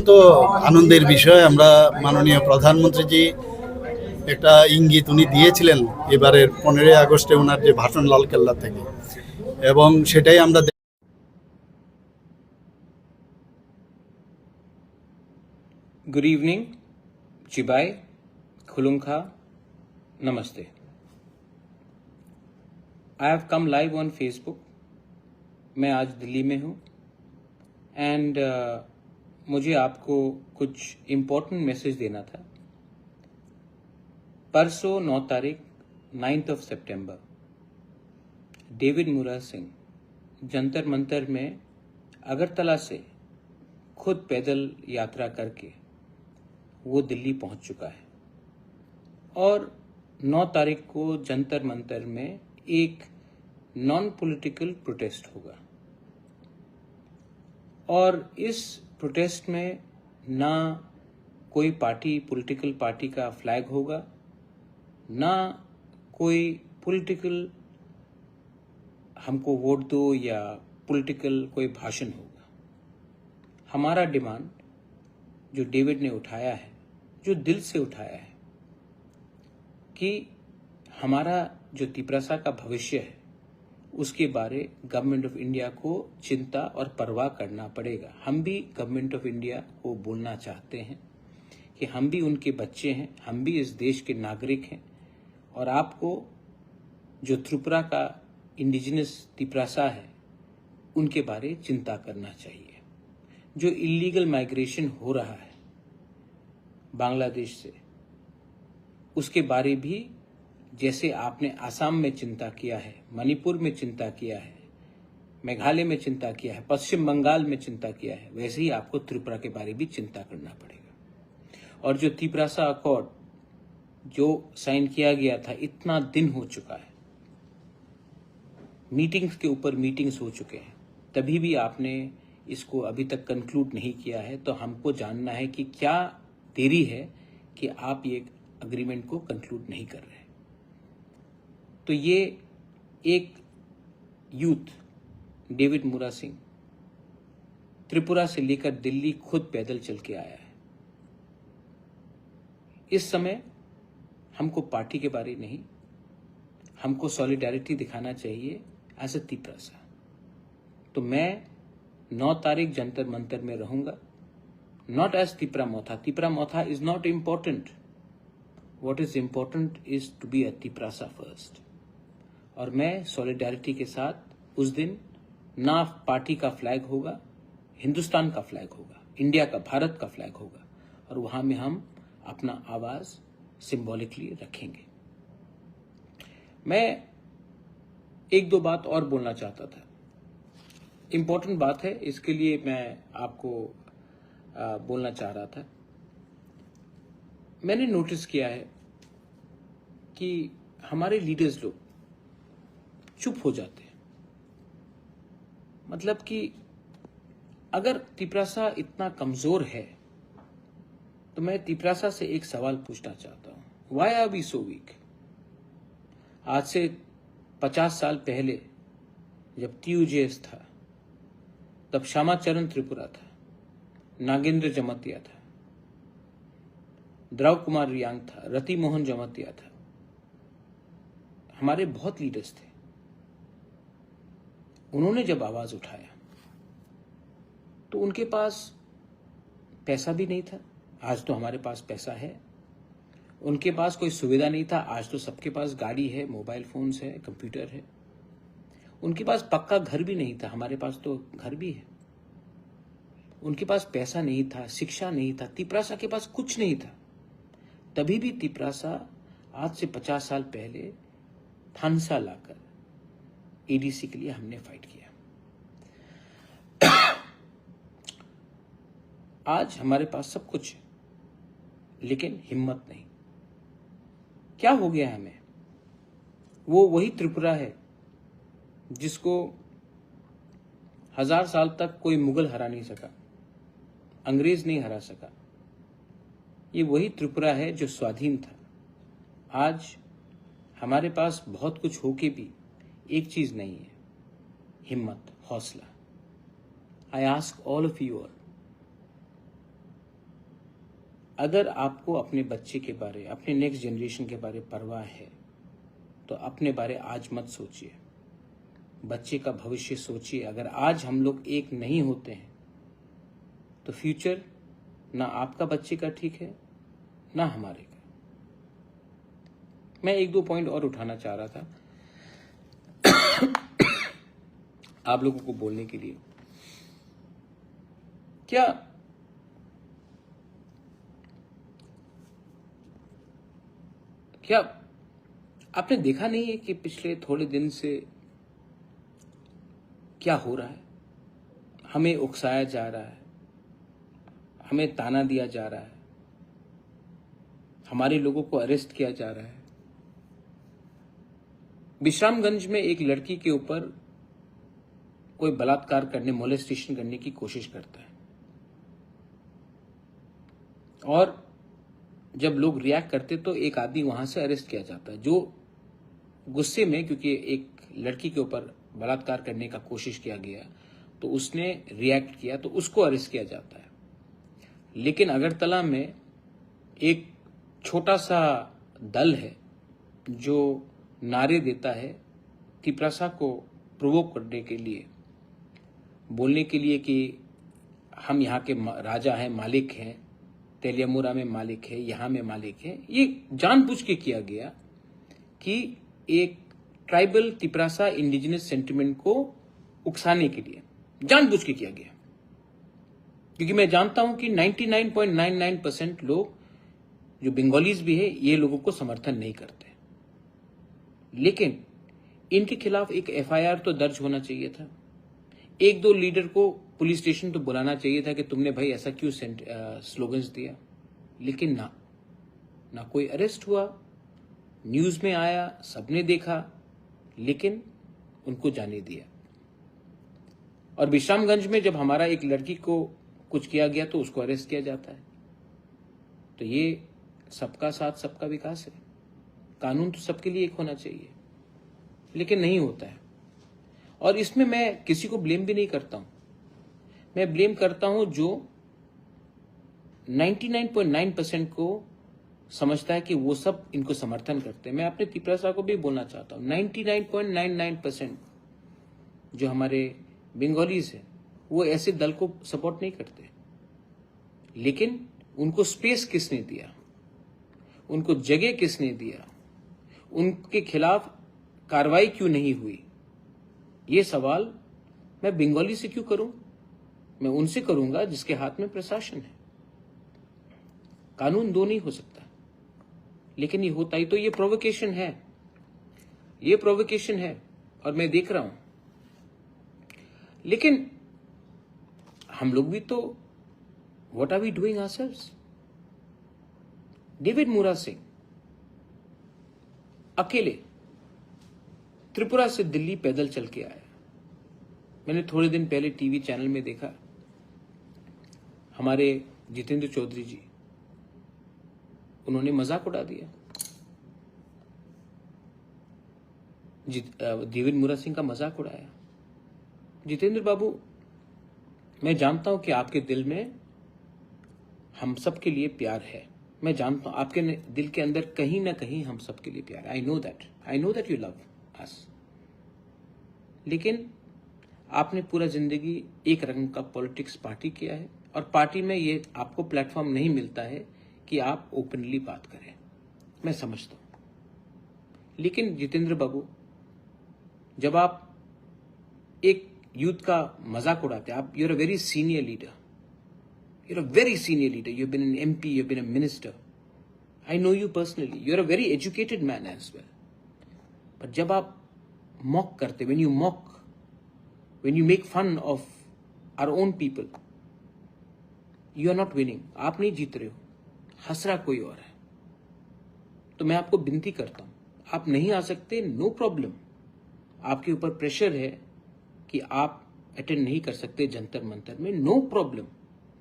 অত্যন্ত আনন্দের বিষয়। আমরা মাননীয় প্রধানমন্ত্রীজি একটা ইঙ্গিত উনি দিয়েছিলেন এবারের 15ই আগস্টে ওনার যে ভাষণ লালকেল্লা থেকে, এবং সেটাই আমরা Good evening, Chibai, Khulungkha, Namaste. I have come live on Facebook. मैं आज दिल्ली में हूँ एंड मुझे आपको कुछ इम्पोर्टेंट मैसेज देना था। परसों 9 तारीख 9th of September David Mura Singh Jantar Mantar में अगरतला से खुद पैदल यात्रा करके वो दिल्ली पहुंच चुका है और 9 तारीख को जंतर मंतर में एक नॉन पॉलिटिकल प्रोटेस्ट होगा और इस प्रोटेस्ट में ना कोई पॉलिटिकल पार्टी का फ्लैग होगा, ना कोई पॉलिटिकल हमको वोट दो या पॉलिटिकल कोई भाषण होगा। हमारा डिमांड जो डेविड ने उठाया है, जो दिल से उठाया है कि हमारा जो तिपरासा का भविष्य है उसके बारे गवर्नमेंट ऑफ इंडिया को चिंता और परवाह करना पड़ेगा। हम भी गवर्नमेंट ऑफ इंडिया को बोलना चाहते हैं कि हम भी उनके बच्चे हैं, हम भी इस देश के नागरिक हैं और आपको जो त्रिपुरा का इंडिजिनस तिपरासा है उनके बारे चिंता करना चाहिए। जो इलीगल माइग्रेशन हो रहा है बांग्लादेश से, उसके बारे भी जैसे आपने आसाम में चिंता किया है, मणिपुर में चिंता किया है, मेघालय में चिंता किया है, पश्चिम बंगाल में चिंता किया है, वैसे ही आपको त्रिपुरा के बारे भी चिंता करना पड़ेगा। और जो तिपरासा अकॉर्ड जो साइन किया गया था, इतना दिन हो चुका है, मीटिंग्स के ऊपर मीटिंग्स हो चुके हैं, तभी भी आपने इसको अभी तक कंक्लूड नहीं किया है। तो हमको जानना है कि क्या देरी है कि आप ये अग्रीमेंट को कंक्लूड नहीं कर रहे। तो ये एक यूथ डेविड मुरा सिंह त्रिपुरा से लेकर दिल्ली खुद पैदल चल के आया है। इस समय हमको पार्टी के बारे नहीं, हमको सॉलिडारिटी दिखाना चाहिए एज अ तिपरासा। तो मैं 9 तारीख जंतर मंतर में रहूंगा, not as Tipra Motha. Tipra Motha is not important, what is important is to be a Tiprasa first. और मैं सॉलिडारिटी के साथ उस दिन ना पार्टी का फ्लैग होगा, हिंदुस्तान का फ्लैग होगा, इंडिया का, भारत का फ्लैग होगा और वहां में हम अपना आवाज सिंबॉलिकली रखेंगे। मैं एक दो बात और बोलना चाहता था, इंपॉर्टेंट बात है, इसके लिए मैं आपको बोलना चाह रहा था। मैंने नोटिस किया है कि हमारे लीडर्स लोग चुप हो जाते हैं। मतलब कि अगर तिपरासा इतना कमजोर है तो मैं तिपरासा से एक सवाल पूछना चाहता हूं, why are we so weak? आज से 50 साल पहले जब TUJS था, तब श्यामाचरण त्रिपुरा था, नागेंद्र जमातिया था, द्रव कुमार रियांग था, रति मोहन जमातिया था, हमारे बहुत लीडर्स थे। उन्होंने जब आवाज उठाया तो उनके पास पैसा भी नहीं था, आज तो हमारे पास पैसा है। उनके पास कोई सुविधा नहीं था, आज तो सबके पास गाड़ी है, मोबाइल फोन्स है, कंप्यूटर है। उनके पास पक्का घर भी नहीं था, हमारे पास तो घर भी है। उनके पास पैसा नहीं था, शिक्षा नहीं था, तिपरासा के पास कुछ नहीं था। तभी भी तिपरासा आज से 50 साल पहले थानसा लाकर ADC के लिए हमने फाइट किया। आज हमारे पास सब कुछ है लेकिन हिम्मत नहीं। क्या हो गया हमें? वो वही त्रिपुरा है जिसको 1000 साल तक कोई मुगल हरा नहीं सका, अंग्रेज नहीं हरा सका। ये वही त्रिपुरा है जो स्वाधीन था। आज हमारे पास बहुत कुछ होके भी एक चीज नहीं है, हिम्मत, हौसला। I ask all of you all, अगर आपको अपने बच्चे के बारे, अपने नेक्स्ट जनरेशन के बारे परवाह है तो अपने बारे आज मत सोचिए, बच्चे का भविष्य सोचिए। अगर आज हम लोग एक नहीं होते हैं तो फ्यूचर ना आपका बच्चे का ठीक है ना हमारे का। मैं एक दो पॉइंट और उठाना चाह रहा था आप लोगों को बोलने के लिए। क्या आपने देखा नहीं है कि पिछले थोड़े दिन से क्या हो रहा है? हमें उकसाया जा रहा है, हमें ताना दिया जा रहा है, हमारे लोगों को अरेस्ट किया जा रहा है। विश्रामगंज में एक लड़की के ऊपर कोई बलात्कार करने, मोलेस्टेशन करने की कोशिश करता है और जब लोग रिएक्ट करते तो एक आदमी वहां से अरेस्ट किया जाता है जो गुस्से में, क्योंकि एक लड़की के ऊपर बलात्कार करने का कोशिश किया गया तो उसने रिएक्ट किया तो उसको अरेस्ट किया जाता है। लेकिन अगरतला में एक छोटा सा दल है जो नारे देता है तिपरासा को प्रोवोक करने के लिए, बोलने के लिए कि हम यहाँ के राजा हैं, मालिक हैं, तेलियामुरा में मालिक है, यहाँ में मालिक है। ये जानबूझ के किया गया कि एक ट्राइबल तिपरासा इंडिजिनस सेंटिमेंट को उकसाने के लिए जानबूझ के किया गया, क्योंकि मैं जानता हूं कि 99.99% लोग जो बंगालीज भी है ये लोगों को समर्थन नहीं करते। लेकिन इनके खिलाफ एक एफआईआर तो दर्ज होना चाहिए था, एक दो लीडर को पुलिस स्टेशन तो बुलाना चाहिए था कि तुमने भाई ऐसा क्यों स्लोगन्स दिया। लेकिन ना कोई अरेस्ट हुआ, न्यूज में आया, सबने देखा, लेकिन उनको जाने दिया। और विश्रामगंज में जब हमारा एक लड़की को कुछ किया गया तो उसको अरेस्ट किया जाता है। तो ये सबका साथ सबका विकास है, कानून तो सबके लिए एक होना चाहिए, लेकिन नहीं होता है। और इसमें मैं किसी को ब्लेम भी नहीं करता हूं, मैं ब्लेम करता हूं जो 99.9% को समझता है कि वो सब इनको समर्थन करते हैं। मैं अपने तिपरासा को भी बोलना चाहता हूं, 99.99% जो हमारे बंगालीज है वो ऐसे दल को सपोर्ट नहीं करते। लेकिन उनको स्पेस किसने दिया, उनको जगह किसने दिया, उनके खिलाफ कार्रवाई क्यों नहीं हुई, ये सवाल मैं बंगाली से क्यों करूं? मैं उनसे करूंगा जिसके हाथ में प्रशासन है। कानून दो नहीं हो सकता, लेकिन ये होता ही तो ये प्रोवोकेशन है, ये प्रोवोकेशन है और मैं देख रहा हूं। लेकिन हम लोग भी तो, what are we doing ourselves? David Mura Singh अकेले त्रिपुरा से दिल्ली पैदल चल के आया। मैंने थोड़े दिन पहले टीवी चैनल में देखा, हमारे जितेंद्र चौधरी जी, उन्होंने मजाक उड़ा दिया डेविड मूरा सिंह का, मजाक उड़ाया। जितेंद्र बाबू, मैं जानता हूं कि आपके दिल में हम सब के लिए प्यार है, मैं जानता हूं आपके दिल के अंदर कहीं ना कहीं हम सब के लिए प्यार है। I know that you love us. लेकिन आपने पूरा जिंदगी एक रंग का पॉलिटिक्स पार्टी किया है और पार्टी में ये आपको प्लेटफॉर्म नहीं मिलता है कि आप ओपनली बात करें, मैं समझता हूं। लेकिन जितेंद्र बाबू, जब आप एक यूथ का मजाक उड़ाते हैं, आप you're a very senior leader, you're a very senior leader, you've been an MP, you've been a minister, I know you personally, you're a very educated man as well, but जब आप mock करते, when you make fun of our own people, you are not winning, आप नहीं जीत रहे हो, हंस रहा कोई और है। तो मैं आपको विनती करता हूं, आप नहीं आ सकते, नो प्रॉब्लम, आपके ऊपर प्रेशर है कि आप अटेंड नहीं कर सकते जंतर मंतर में, नो प्रॉब्लम,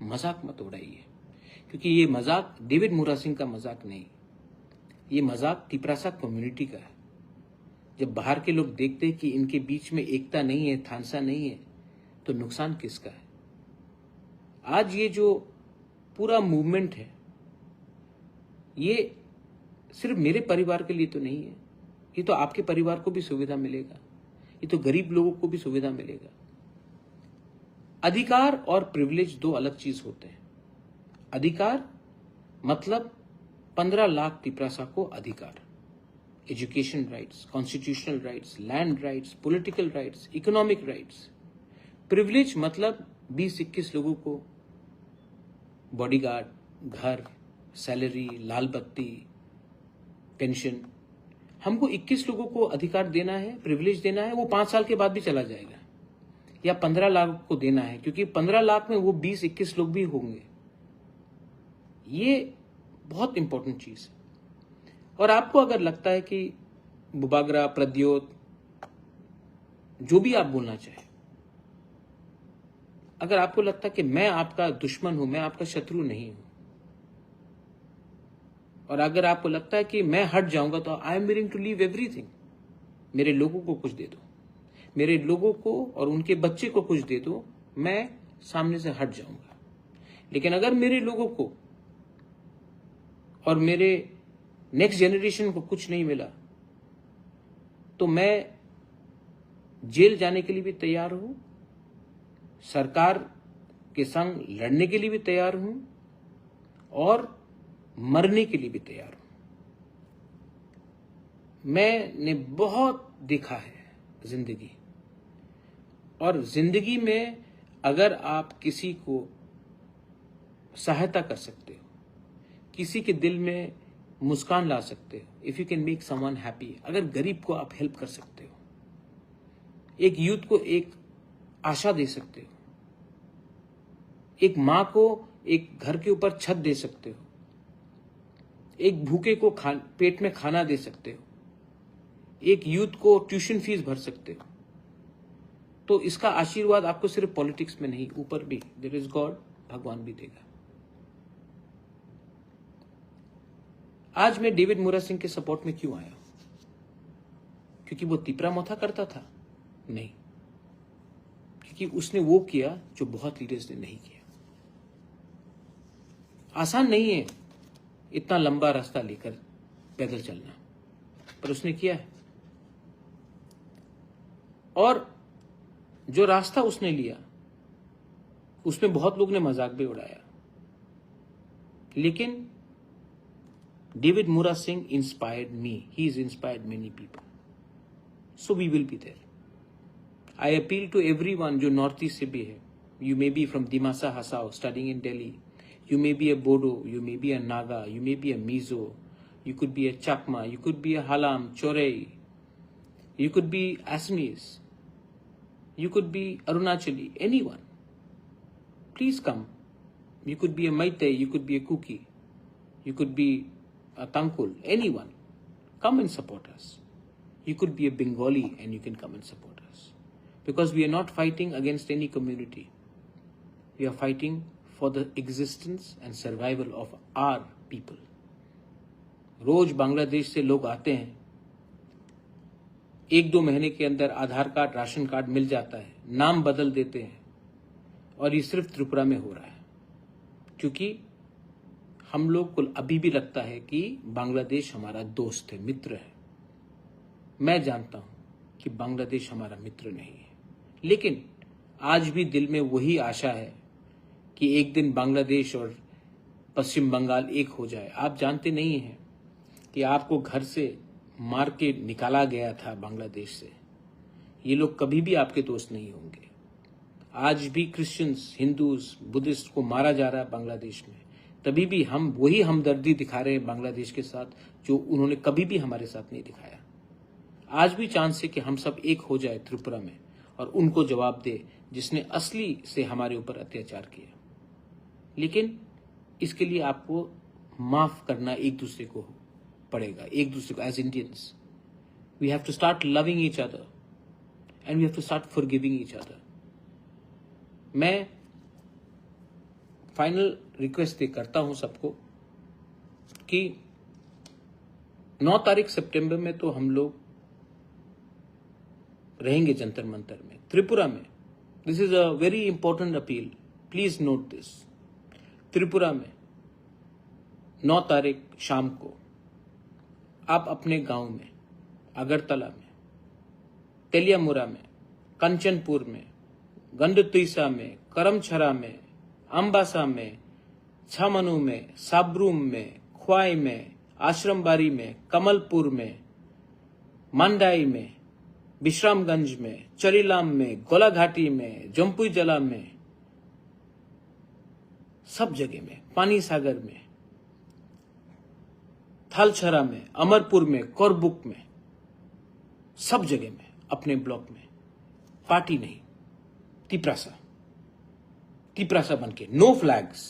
मजाक मत उड़ाइए, क्योंकि ये मजाक डेविड मूरा सिंह का मजाक नहीं, ये मजाक तिपरासा कम्युनिटी का है। जब बाहर के लोग देखते हैं कि इनके बीच में एकता नहीं है, थानसा नहीं है, तो नुकसान किसका है? आज ये जो पूरा मूवमेंट है, ये सिर्फ मेरे परिवार के लिए तो नहीं है, ये तो आपके परिवार को भी सुविधा मिलेगा, ये तो गरीब लोगों को भी सुविधा मिलेगा। अधिकार और प्रिविलेज दो अलग चीज होते हैं। अधिकार मतलब 15 लाख तिपरासा को अधिकार, education rights, constitutional rights, land rights, political rights, economic rights. Privilege मतलब 20-21 लोगों को बॉडीगार्ड, घर, सैलरी, लाल बत्ती, पेंशन। हमको 21 लोगों को अधिकार देना है, प्रिविलेज देना है, वो 5 साल के बाद भी चला जाएगा, या 15 लाख को देना है, क्योंकि 15 लाख में वो 20-21 लोग भी होंगे। ये बहुत इंपॉर्टेंट चीज है। और आपको अगर लगता है कि बुबागरा, प्रद्योत, जो भी आप बोलना चाहे, अगर आपको लगता है कि मैं आपका दुश्मन हूं, मैं आपका शत्रु नहीं हूं, और अगर आपको लगता है कि मैं हट जाऊंगा तो I am willing to leave everything, मेरे लोगों को कुछ दे दो, मेरे लोगों को और उनके बच्चे को कुछ दे दो, मैं सामने से हट जाऊंगा। लेकिन अगर मेरे लोगों को और मेरे नेक्स्ट जनरेशन को कुछ नहीं मिला तो मैं जेल जाने के लिए भी तैयार हूं, सरकार के संग लड़ने के लिए भी तैयार हूं, और मरने के लिए भी तैयार हूं। मैंने बहुत देखा है जिंदगी, और जिंदगी में अगर आप किसी को सहायता कर सकते हो, किसी के दिल में मुस्कान ला सकते हो, if you can make someone happy, अगर गरीब को आप हेल्प कर सकते हो, एक यूथ को एक आशा दे सकते हो, एक मां को एक घर के ऊपर छत दे सकते हो, एक भूखे को पेट में खाना दे सकते हो, एक यूथ को ट्यूशन फीस भर सकते हो, तो इसका आशीर्वाद आपको सिर्फ पॉलिटिक्स में नहीं, ऊपर भी देयर इज गॉड, भगवान भी देगा। आज मैं डेविड मोरा सिंह के सपोर्ट में क्यों आया? क्योंकि वो तिपरा मोथा करता था? नहीं, क्योंकि उसने वो किया जो बहुत लीडर्स ने नहीं किया। आसान नहीं है इतना लंबा रास्ता लेकर पैदल चलना, पर उसने किया है। और जो रास्ता उसने लिया उसमें बहुत लोग ने मजाक भी उड़ाया, लेकिन David Mura Singh inspired me. He has inspired many people. So we will be there. I appeal to everyone जो नॉर्थ ईस्ट से भी है. You may be from Dimasa Hasao studying in Delhi. You may be a Bodo. You may be a Naga. You may be a Mizo. You could be a Chakma. You could be a Halam, Chorei. You could be Assamese. You could be Arunachali. Anyone. Please come. You could be a Meitei. You could be a Kuki. You could be a Tangkul, anyone, come and support us. You could be a Bengali and you can come and support us. Because we are not fighting against any community. We are fighting for the existence and survival of our people. रोज बांग्लादेश से लोग आते हैं, 1-2 महीने के अंदर आधार card, ration card मिल जाता है, नाम बदल देते हैं, और ये सिर्फ त्रिपुरा में हो रहा है। क्योंकि हम लोग को अभी भी लगता है कि बांग्लादेश हमारा दोस्त है, मित्र है। मैं जानता हूं कि बांग्लादेश हमारा मित्र नहीं है, लेकिन आज भी दिल में वही आशा है कि एक दिन बांग्लादेश और पश्चिम बंगाल एक हो जाए। आप जानते नहीं हैं कि आपको घर से मार के निकाला गया था बांग्लादेश से, ये लोग कभी भी आपके दोस्त नहीं होंगे। आज भी क्रिश्चियंस, हिंदूज, बुद्धिस्ट को मारा जा रहा है बांग्लादेश में, तभी भी हम वही हमदर्दी दिखा रहे हैं बांग्लादेश के साथ जो उन्होंने कभी भी हमारे साथ नहीं दिखाया। आज भी चांस है कि हम सब एक हो जाए त्रिपुरा में और उनको जवाब दे जिसने असली से हमारे ऊपर अत्याचार किया। लेकिन इसके लिए आपको माफ करना एक दूसरे को पड़ेगा, एक दूसरे को। As Indians we have to start loving each other and we have to start forgiving each other. मैं फाइनल रिक्वेस्ट करता हूं सबको कि 9 तारीख सितंबर में तो हम लोग रहेंगे जंतर मंतर में, त्रिपुरा में। This is a very important appeal, please note this. Tripura में 9 तारीख शाम को आप अपने गांव में, अगरतला में, तेलियामुरा में, कंचनपुर में, गंडतुईसा में, करमछरा में, अम्बासा में, छामनू में, साब्रूम में, ख्वाई में, आश्रमबारी में, कमलपुर में, मंडाई में, विश्रामगंज में, चरीलाम में, गोलाघाटी में, जम्पुई जला में, सब जगह में, पानी सागर में, थालछरा में, अमरपुर में, कोरबुक में, सब जगह में, अपने ब्लॉक में, पार्टी नहीं, तिपरासा बनके, नो फ्लैग्स,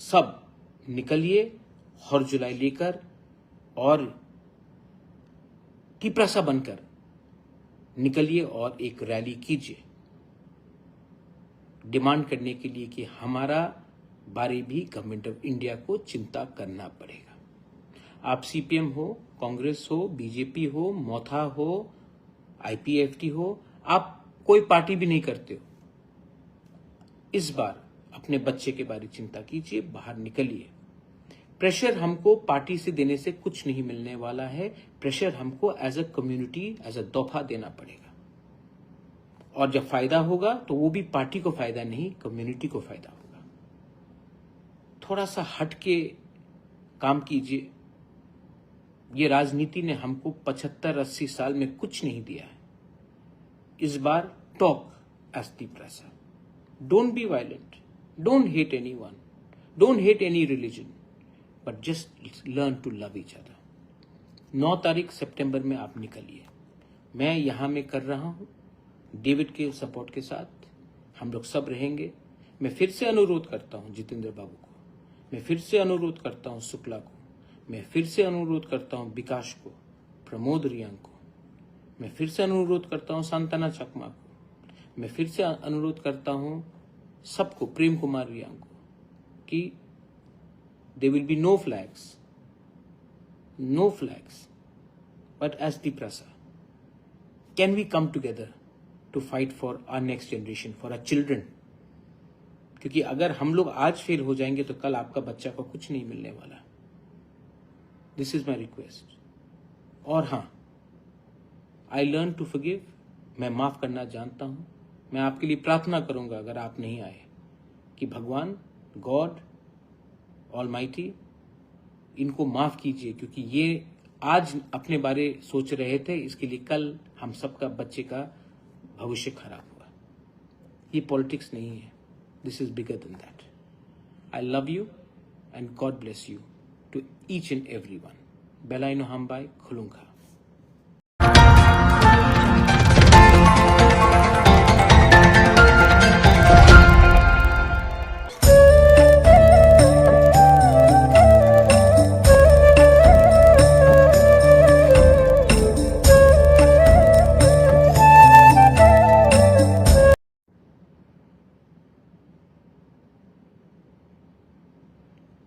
सब निकलिए हर जुलाई लेकर और तिपरासा बनकर निकलिए और एक रैली कीजिए, डिमांड करने के लिए कि हमारा बारे भी गवर्नमेंट ऑफ इंडिया को चिंता करना पड़ेगा। आप सीपीएम हो, कांग्रेस हो, बीजेपी हो, मोथा हो, आईपीएफटी हो, आप कोई पार्टी भी नहीं करते हो, इस बार अपने बच्चे के बारे चिंता कीजिए, बाहर निकलिए। प्रेशर हमको पार्टी से देने से कुछ नहीं मिलने वाला है, प्रेशर हमको as a community, as a तोहफा देना पड़ेगा, और जब फायदा होगा तो वो भी पार्टी को फायदा नहीं, कम्युनिटी को फायदा होगा। थोड़ा सा हट के काम कीजिए। ये राजनीति ने हमको 75-80 साल में कुछ नहीं दिया है। इस बार talk as Tiprasa, don't be violent, don't hate anyone, don't hate any religion, but just learn to love each other. 9 तारीख सितंबर में आप निकलिए। मैं यहां में कर रहा हूं डेविड के सपोर्ट के साथ, हम लोग सब रहेंगे। मैं फिर से अनुरोध करता हूं जितेंद्र बाबू को, मैं फिर से अनुरोध करता हूं शुक्ला को, मैं फिर से अनुरोध करता हूं विकास को, प्रमोद रियांग को, मैं फिर से अनुरोध करता हूं सांतना चकमा को, मैं फिर से अनुरोध करता हूं सबको, प्रेम कुमार रियांग को, कि there will be no flags, but as Tiprasa, can we come together to fight for our next generation, for our children? क्योंकि अगर हम लोग आज फेल हो जाएंगे तो कल आपका बच्चा को कुछ नहीं मिलने वाला। This is my request. और हाँ, आई लर्न टू फॉरगिव, मैं माफ करना जानता हूं। मैं आपके लिए प्रार्थना करूंगा अगर आप नहीं आए, कि भगवान, गॉड ऑलमाइटी, इनको माफ कीजिए, क्योंकि ये आज अपने बारे सोच रहे थे, इसके लिए कल हम सबका बच्चे का भविष्य खराब हुआ। ये पॉलिटिक्स नहीं है, this is bigger than that. I love you and God bless you to each and every one. बेलाइनो हमबाई खुलुंखा।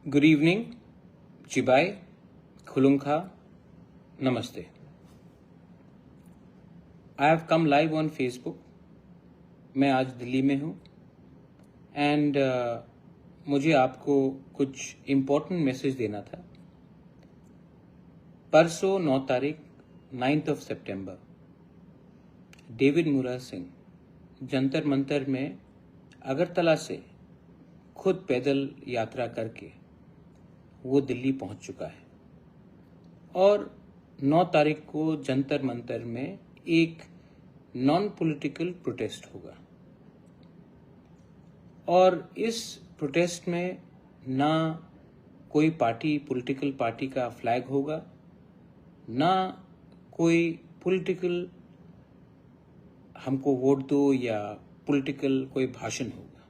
Good evening, Chibai, Khulungkha, Namaste. I have come live on Facebook. मैं आज दिल्ली में हूँ एंड मुझे आपको कुछ इम्पोर्टेंट मैसेज देना था। परसों 9 तारीख 9th of September, David Mura Singh Jantar Mantar में अगरतला से खुद पैदल यात्रा करके वो दिल्ली पहुंच चुका है, और 9 तारीख को जंतर मंतर में एक नॉन पॉलिटिकल प्रोटेस्ट होगा, और इस प्रोटेस्ट में ना कोई पार्टी, पॉलिटिकल पार्टी का फ्लैग होगा, ना कोई पॉलिटिकल हमको वोट दो या पॉलिटिकल कोई भाषण होगा।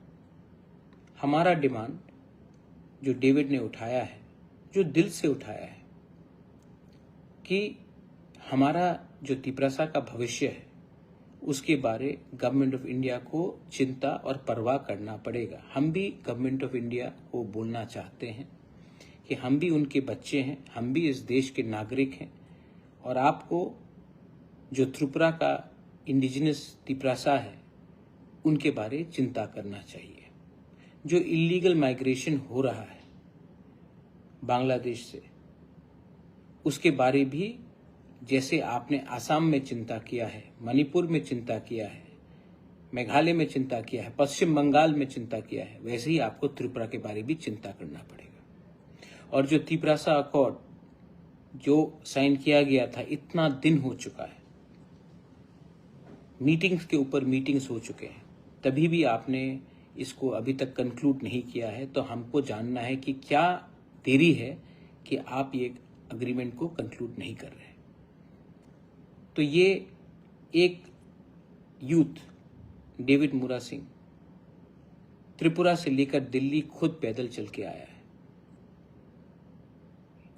हमारा डिमांड जो डेविड ने उठाया है, जो दिल से उठाया है, कि हमारा जो तिपरासा का भविष्य है उसके बारे गवर्नमेंट ऑफ इंडिया को चिंता और परवाह करना पड़ेगा। हम भी गवर्नमेंट ऑफ इंडिया को बोलना चाहते हैं कि हम भी उनके बच्चे हैं, हम भी इस देश के नागरिक हैं, और आपको जो त्रिपुरा का इंडिजिनस तिपरासा है उनके बारे चिंता करना चाहिए। जो इलीगल माइग्रेशन हो रहा है बांग्लादेश से, उसके बारे भी जैसे आपने आसाम में चिंता किया है, मणिपुर में चिंता किया है, मेघालय में चिंता किया है, पश्चिम बंगाल में चिंता किया है, वैसे ही आपको त्रिपुरा के बारे भी चिंता करना पड़ेगा। और जो तिपरासा अकॉर्ड जो साइन किया गया था, इतना दिन हो चुका है, मीटिंग्स के ऊपर मीटिंग्स हो चुके हैं, तभी भी आपने इसको अभी तक कंक्लूड नहीं किया है। तो हमको जानना है कि क्या देरी है कि आप ये अग्रीमेंट को कंक्लूड नहीं कर रहे। तो ये एक यूथ डेविड मुरा सिंह त्रिपुरा से लेकर दिल्ली खुद पैदल चल के आया है।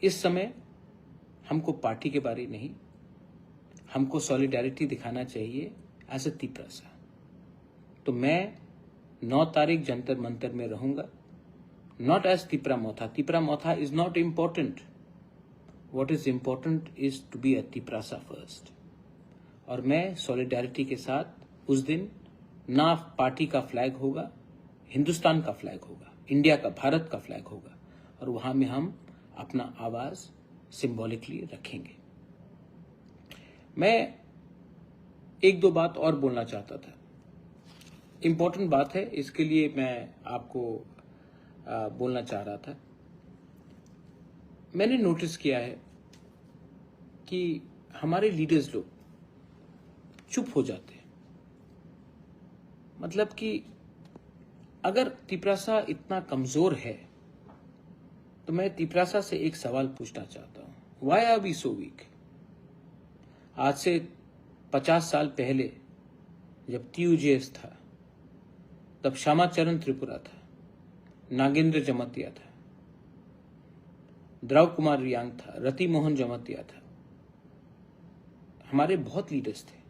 इस समय हमको पार्टी के बारे नहीं, हमको सॉलिडारिटी दिखाना चाहिए एज अ तिपरासा। तो मैं 9 तारीख जंतर मंतर में रहूंगा, not as Tipra Motha. Tipra Motha is not important, what is important is to be a Tiprasa first. और मैं सॉलिडारिटी के साथ उस दिन ना पार्टी का फ्लैग होगा, हिंदुस्तान का फ्लैग होगा, इंडिया का, भारत का फ्लैग होगा, और वहां में हम अपना आवाज सिंबॉलिकली रखेंगे। मैं 1-2 बात और बोलना चाहता था, इंपॉर्टेंट बात है, इसके लिए मैं आपको बोलना चाह रहा था। मैंने नोटिस किया है कि हमारे लीडर्स लोग चुप हो जाते हैं। मतलब कि अगर तिपरासा इतना कमजोर है तो मैं तिपरासा से एक सवाल पूछना चाहता हूं, why are we so weak? आज से 50 साल पहले जब TUJS था, तब श्यामाचरण त्रिपुरा था, नागेंद्र जमतिया था, द्रव कुमार रियांग था, रति मोहन जमतिया था, हमारे बहुत लीडर्स थे।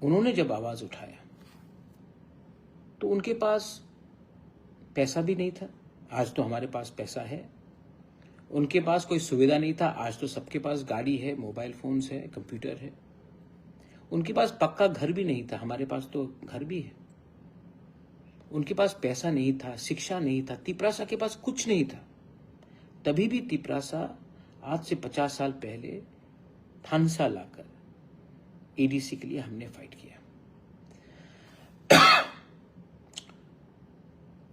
उन्होंने जब आवाज उठाया तो उनके पास पैसा भी नहीं था, आज तो हमारे पास पैसा है। उनके पास कोई सुविधा नहीं था, आज तो सबके पास गाड़ी है, मोबाइल फोन्स है, कंप्यूटर है। उनके पास पक्का घर भी नहीं था, हमारे पास तो घर भी है। उनके पास पैसा नहीं था, शिक्षा नहीं था, तिपरासा के पास कुछ नहीं था। तभी भी तिपरासा आज से 50 साल पहले थानसा लाकर ADC के लिए हमने फाइट किया।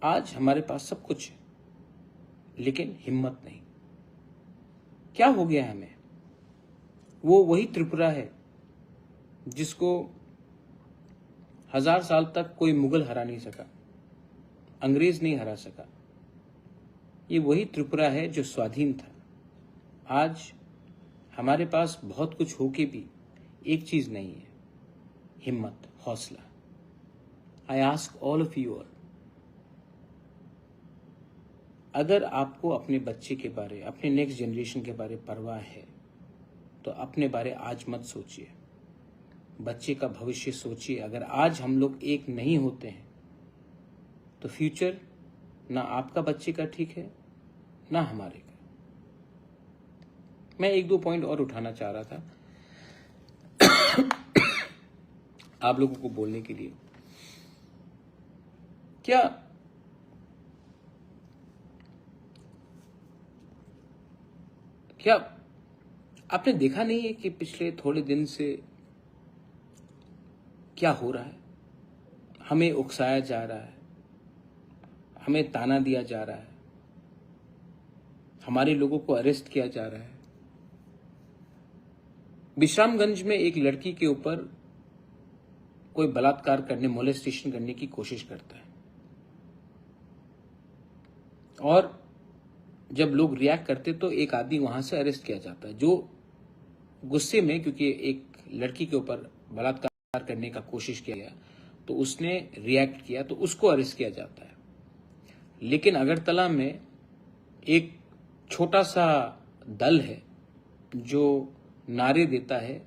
आज हमारे पास सब कुछ है, लेकिन हिम्मत नहीं। क्या हो गया हमें? वो वही त्रिपुरा है जिसको 1000 साल तक कोई मुगल हरा नहीं सका, अंग्रेज नहीं हरा सका। ये वही त्रिपुरा है जो स्वाधीन था। आज हमारे पास बहुत कुछ होके भी एक चीज नहीं है, हिम्मत, हौसला। I ask all of you all, अगर आपको अपने बच्चे के बारे, अपने नेक्स्ट जनरेशन के बारे परवाह है, तो अपने बारे आज मत सोचिए, बच्चे का भविष्य सोचिए। अगर आज हम लोग एक नहीं होते हैं तो फ्यूचर ना आपका बच्चे का ठीक है, ना हमारे का। मैं 1-2 पॉइंट और उठाना चाह रहा था आप लोगों को बोलने के लिए। क्या आपने देखा नहीं है कि पिछले थोड़े दिन से क्या हो रहा है? हमें उकसाया जा रहा है, हमें ताना दिया जा रहा है, हमारे लोगों को अरेस्ट किया जा रहा है। विश्रामगंज में एक लड़की के ऊपर कोई बलात्कार करने, मोलेस्टेशन करने की कोशिश करता है, और जब लोग रिएक्ट करते तो एक आदमी वहां से अरेस्ट किया जाता है, जो गुस्से में, क्योंकि एक लड़की के ऊपर बलात्कार करने का कोशिश किया गया तो उसने रिएक्ट किया, तो उसको अरेस्ट किया जाता है। लेकिन अगरतला में एक छोटा सा दल है जो नारे देता है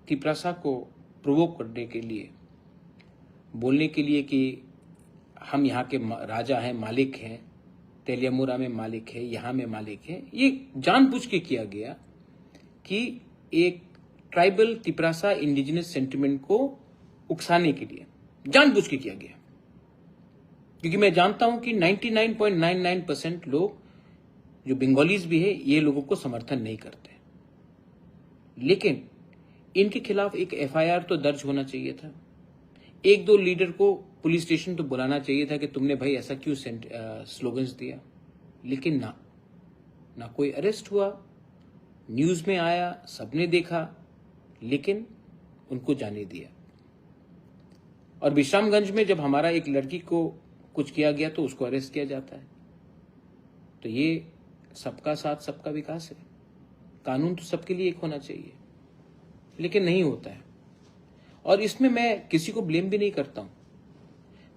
तिपरासा को प्रोवोक करने के लिए, बोलने के लिए कि हम यहाँ के राजा हैं, मालिक हैं, तेलियामुरा में मालिक है, यहाँ में मालिक है। ये जानबूझ के किया गया कि एक ट्राइबल तिपरासा इंडिजिनस सेंटिमेंट को उकसाने के लिए जानबूझ के किया गया। क्योंकि मैं जानता हूं कि 99.99% लोग जो बंगालीज भी है ये लोगों को समर्थन नहीं करते, लेकिन इनके खिलाफ एक एफआईआर तो दर्ज होना चाहिए था। एक दो लीडर को पुलिस स्टेशन तो बुलाना चाहिए था कि तुमने भाई ऐसा क्यों स्लोगन्स दिया, लेकिन ना कोई अरेस्ट हुआ, न्यूज में आया, सबने देखा, लेकिन उनको जाने दिया। और विश्रामगंज में जब हमारा एक लड़की को कुछ किया गया तो उसको अरेस्ट किया जाता है। तो ये सबका साथ सबका विकास है, कानून तो सबके लिए एक होना चाहिए, लेकिन नहीं होता है। और इसमें मैं किसी को ब्लेम भी नहीं करता हूं,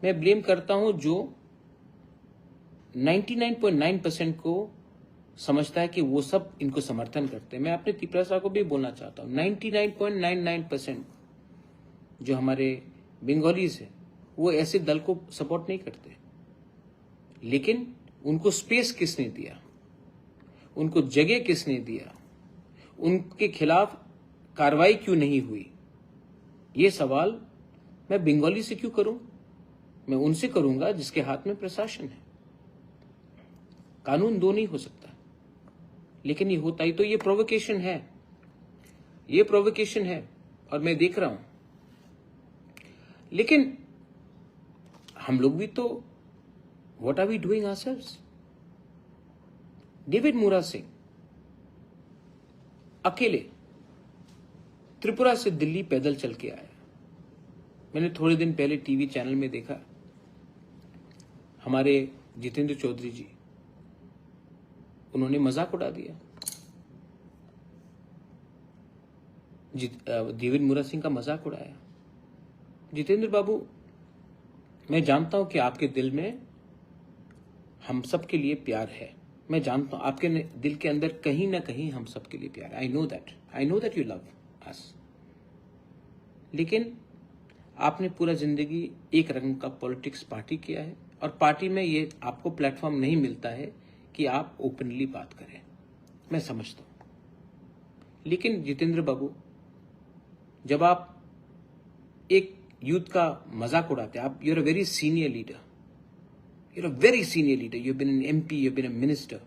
मैं ब्लेम करता हूं जो 99.9% को समझता है कि वो सब इनको समर्थन करते हैं। मैं अपने तिपरासा को भी बोलना चाहता हूं, 99.99% जो हमारे बंगालीज है वो ऐसे दल को सपोर्ट नहीं करते, लेकिन उनको स्पेस किसने दिया, उनको जगह किसने दिया, उनके खिलाफ कार्रवाई क्यों नहीं हुई, ये सवाल मैं बंगाली से क्यों करूं? मैं उनसे करूंगा जिसके हाथ में प्रशासन है। कानून दो नहीं हो सकता, लेकिन ये होता ही तो ये प्रोवोकेशन है, ये प्रोवोकेशन है और मैं देख रहा हूं। लेकिन हम लोग भी तो what are we doing ourselves? David Mura Singh अकेले त्रिपुरा से दिल्ली पैदल चल के आया। मैंने थोड़े दिन पहले टीवी चैनल में देखा, हमारे जितेंद्र चौधरी जी, उन्होंने मजाक उड़ा दिया डेविड मुरा सिंह का मजाक उड़ाया। जितेंद्र बाबू, मैं जानता हूं कि आपके दिल में हम सब के लिए प्यार है, मैं जानता हूं आपके दिल के अंदर कहीं ना कहीं हम सब के लिए प्यार है। I know that you love us. लेकिन आपने पूरा जिंदगी एक रंग का पॉलिटिक्स पार्टी किया है, और पार्टी में ये आपको प्लेटफॉर्म नहीं मिलता है कि आप ओपनली बात करें, मैं समझता हूं। लेकिन जितेंद्र बाबू, जब आप एक यूथ का मजाक उड़ाते हैं, आप you're a very senior leader, you're a very senior leader, you've been an MP, you've been a minister,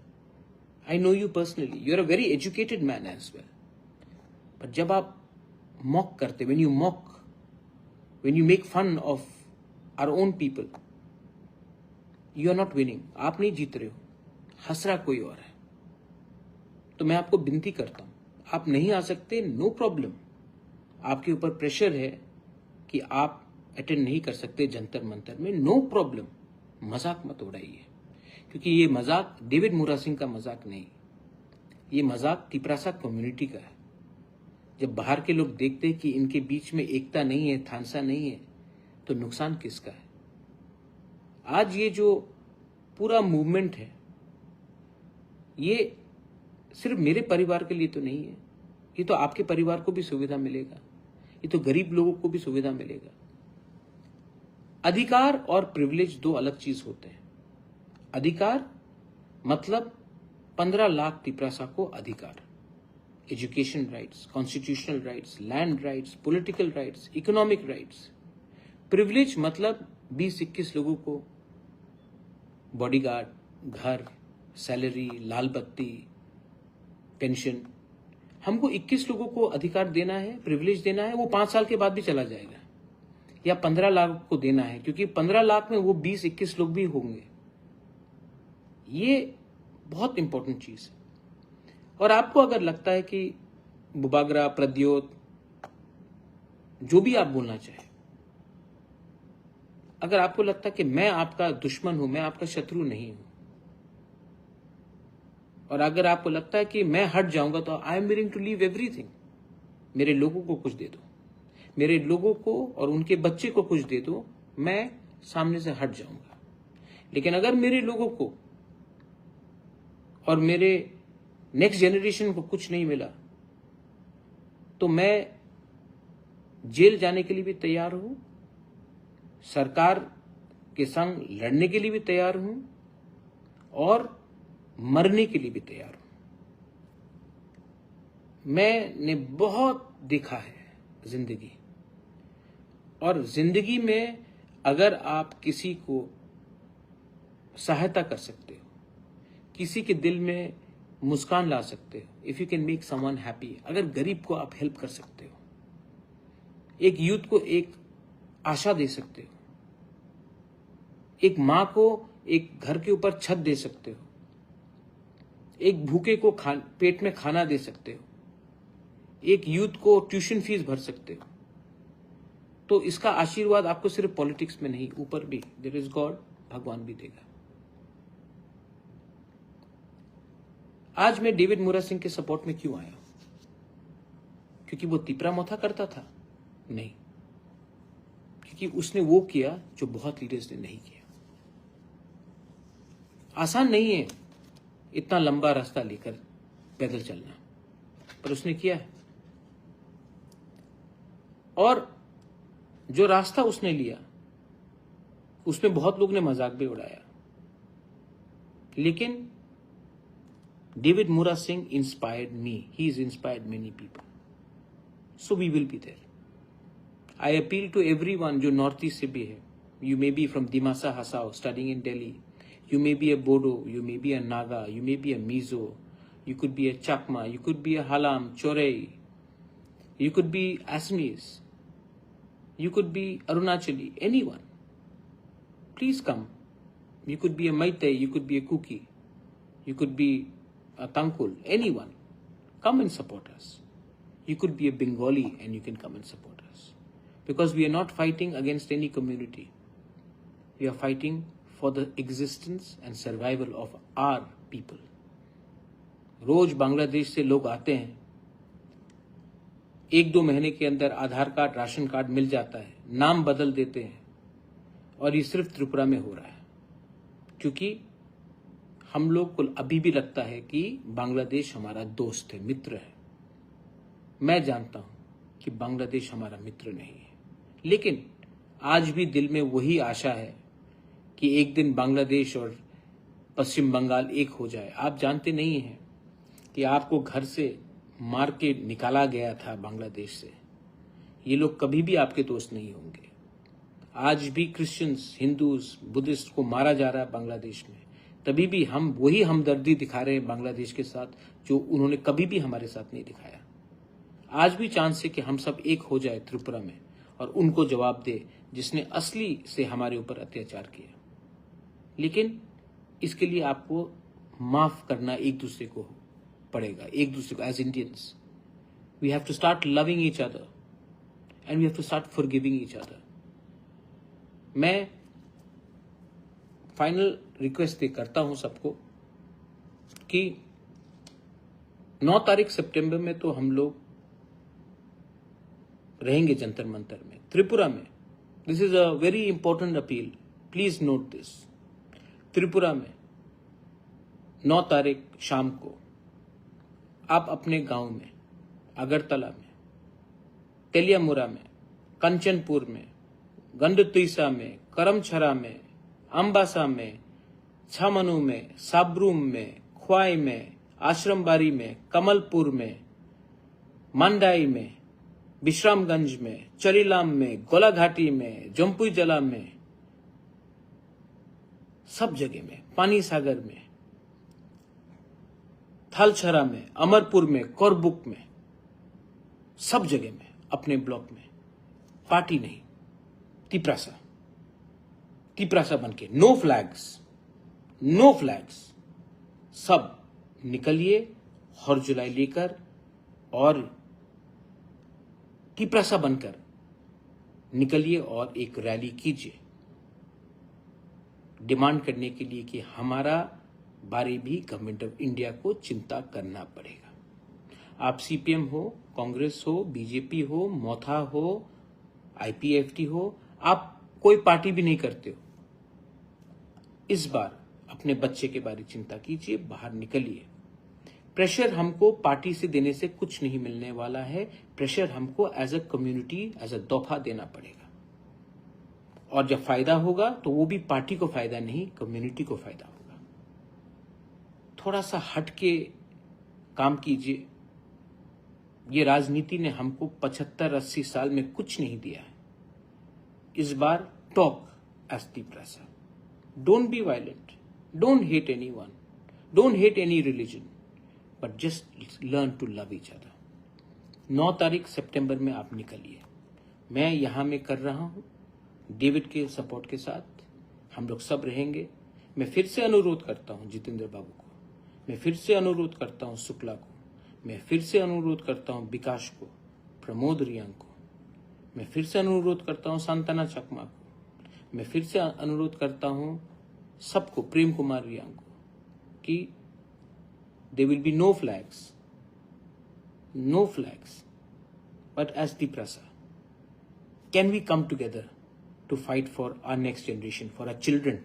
I know you personally, you're a very educated man as well, but जब आप mock करते, when you make fun of our own people, you are not winning, आप नहीं जीत रहे हो, हंस रहा कोई और है। तो मैं आपको विनती करता हूं, आप नहीं आ सकते, नो प्रॉब्लम, आपके ऊपर प्रेशर है कि आप अटेंड नहीं कर सकते जंतर मंतर में, नो प्रॉब्लम, मजाक मत उड़ाइए, क्योंकि ये मजाक डेविड मुरा सिंह का मजाक नहीं, ये मजाक तिपरासा कम्युनिटी का है। जब बाहर के लोग देखते हैं कि इनके बीच में एकता नहीं है, थानसा नहीं है, तो नुकसान किसका है? आज ये जो पूरा मूवमेंट है, ये सिर्फ मेरे परिवार के लिए तो नहीं है, ये तो आपके परिवार को भी सुविधा मिलेगा, ये तो गरीब लोगों को भी सुविधा मिलेगा। अधिकार और प्रिविलेज दो अलग चीज होते हैं। अधिकार मतलब 15 लाख तिपरासा को अधिकार, education rights, constitutional rights, land rights, political rights, economic rights. Privilege मतलब 20-21 लोगों को बॉडीगार्ड, घर, सैलरी, लाल बत्ती, पेंशन। हमको 21 लोगों को अधिकार देना है, प्रिविलेज देना है, वो 5 साल के बाद भी चला जाएगा, या 15 लाख को देना है, क्योंकि 15 लाख में वो 20-21 लोग भी होंगे। ये बहुत इंपॉर्टेंट चीज है। और आपको अगर लगता है कि बुबागरा, प्रद्योत, जो भी आप बोलना चाहे, अगर आपको लगता है कि मैं आपका दुश्मन हूं, मैं आपका शत्रु नहीं हूं, और अगर आपको लगता है कि मैं हट जाऊंगा तो I am willing to leave everything, मेरे लोगों को कुछ दे दो, मेरे लोगों को और उनके बच्चे को कुछ दे दो, मैं सामने से हट जाऊंगा। लेकिन अगर मेरे लोगों को और मेरे नेक्स्ट जनरेशन को कुछ नहीं मिला, तो मैं जेल जाने के लिए भी तैयार हूं, सरकार के संग लड़ने के लिए भी तैयार हूं, और मरने के लिए भी तैयार हूं। मैंने बहुत देखा है जिंदगी, और जिंदगी में अगर आप किसी को सहायता कर सकते हो, किसी के दिल में मुस्कान ला सकते हो, if you can make someone happy, अगर गरीब को आप हेल्प कर सकते हो, एक यूथ को एक आशा दे सकते हो, एक मां को एक घर के ऊपर छत दे सकते हो, एक भूखे को पेट में खाना दे सकते हो, एक यूथ को ट्यूशन फीस भर सकते हो, तो इसका आशीर्वाद आपको सिर्फ पॉलिटिक्स में नहीं, ऊपर भी देयर इज गॉड, भगवान भी देगा। आज मैं डेविड मुरा सिंह के सपोर्ट में क्यों आया? क्योंकि वो तिपरा मोथा करता था? नहीं, क्योंकि उसने वो किया जो बहुत लीडर्स ने नहीं किया। आसान नहीं है इतना लंबा रास्ता लेकर पैदल चलना, पर उसने किया है। और जो रास्ता उसने लिया उसमें बहुत लोग ने मजाक भी उड़ाया, लेकिन David Mura Singh inspired me, he is inspired many people, so we will be there. I appeal to everyone जो नॉर्थ ईस्ट से भी है, you may be from Dimasa Hasao studying in Delhi, you may be a Bodo, you may be a Naga, you may be a Mizo, you could be a Chakma, you could be a Halam, Chorei, you could be Assamese, you could be Arunachali, anyone. Please come. You could be a Maitai, you could be a Kuki, you could be a Tangkul, anyone. Come and support us. You could be a Bengali and you can come and support us. Because we are not fighting against any community. We are fighting for the existence and survival of our people. रोज बांग्लादेश से लोग आते हैं, 1-2 महीने के अंदर आधार card, ration card मिल जाता है, नाम बदल देते हैं, और ये सिर्फ त्रिपुरा में हो रहा है, क्योंकि हम लोग को अभी भी लगता है कि बांग्लादेश हमारा दोस्त है, मित्र है। मैं जानता हूं कि बांग्लादेश हमारा मित्र नहीं है, लेकिन आज भी दिल में वही आशा है कि एक दिन बांग्लादेश और पश्चिम बंगाल एक हो जाए। आप जानते नहीं हैं कि आपको घर से मार के निकाला गया था बांग्लादेश से, ये लोग कभी भी आपके दोस्त नहीं होंगे। आज भी क्रिश्चियंस, हिंदूज, बुद्धिस्ट को मारा जा रहा है बांग्लादेश में, तभी भी हम वही हमदर्दी दिखा रहे हैं बांग्लादेश के साथ जो उन्होंने कभी भी हमारे साथ नहीं दिखाया। आज भी चांस है कि हम सब एक हो जाए त्रिपुरा में और उनको जवाब दे जिसने असली से हमारे ऊपर अत्याचार किया। लेकिन इसके लिए आपको माफ करना एक दूसरे को पड़ेगा, एक दूसरे को। As Indians we have to start loving each other and we have to start forgiving each other. मैं फाइनल रिक्वेस्ट करता हूं सबको कि 9 तारीख सितंबर में तो हम लोग रहेंगे जंतर मंतर में, त्रिपुरा में। This is a very important appeal, please note this. Tripura में 9 तारीख शाम को आप अपने गांव में, अगरतला में, तेलियामुरा में, कंचनपुर में, गंडतुईसा में, करमछरा में, अम्बासा में, छामनू में, साबरूम में, ख्वाई में, आश्रमबारी में, कमलपुर में, मंडाई में, विश्रामगंज में, चरीलाम में, गोलाघाटी में, जम्पुई जला में, सब जगह में, पानी सागर में, थालछरा में, अमरपुर में, कोरबुक में, सब जगह में, अपने ब्लॉक में, पार्टी नहीं, तिपरासा, तिपरासा बनके, नो फ्लैग्स, नो फ्लैग्स, सब निकलिए हर जुलाई लेकर और तिपरासा बनकर निकलिए और एक रैली कीजिए, डिमांड करने के लिए कि हमारा बारे भी गवर्नमेंट ऑफ इंडिया को चिंता करना पड़ेगा। आप सीपीएम हो, कांग्रेस हो, बीजेपी हो, मोथा हो, आईपीएफटी हो, आप कोई पार्टी भी नहीं करते हो, इस बार अपने बच्चे के बारे चिंता कीजिए, बाहर निकलिए। प्रेशर हमको पार्टी से देने से कुछ नहीं मिलने वाला है, प्रेशर हमको as a community, as a तोहफा देना पड़ेगा। और जब फायदा होगा तो वो भी पार्टी को फायदा नहीं, कम्युनिटी को फायदा होगा। थोड़ा सा हट के काम कीजिए। ये राजनीति ने हमको 75-80 साल में कुछ नहीं दिया है। इस बार talk as Tiprasa, don't be violent, Don't hate anyone. Don't hate any religion. But just learn to love each other. 9 तारीख सितंबर में आप निकलिए. मैं यहाँ में कर रहा हूँ डेविड के सपोर्ट के साथ. हम लोग सब रहेंगे. मैं फिर से अनुरोध करता हूँ जितेंद्र बाबू को. मैं फिर से अनुरोध करता हूँ शुक्ला को. मैं फिर से अनुरोध करता हूँ विकास को, प्रमोद रियांग को. मैं फिर से अनुरोध करता हूँ सांतना चकमा को. मैं फिर से अनुरोध करता हूँ सबको, प्रेम कुमार रियांग को, कि there will be no flags, but as the Prasa, can we come together to fight for our next generation, for our children?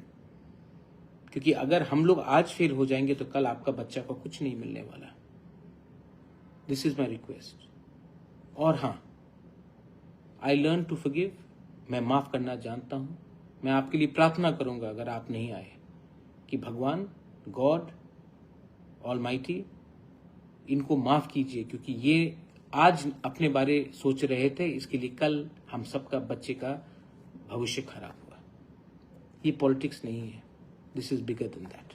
क्योंकि अगर हम लोग आज फेल हो जाएंगे तो कल आपका बच्चा को कुछ नहीं मिलने वाला. This is my request. और हाँ, आई लर्न टू फॉरगिव. मैं माफ करना जानता हूं. मैं आपके लिए प्रार्थना करूंगा अगर आप नहीं आए, कि भगवान, गॉड ऑलमाइटी, इनको माफ कीजिए, क्योंकि ये आज अपने बारे सोच रहे थे, इसके लिए कल हम सबका बच्चे का भविष्य खराब हुआ. ये पॉलिटिक्स नहीं है. This is bigger than that.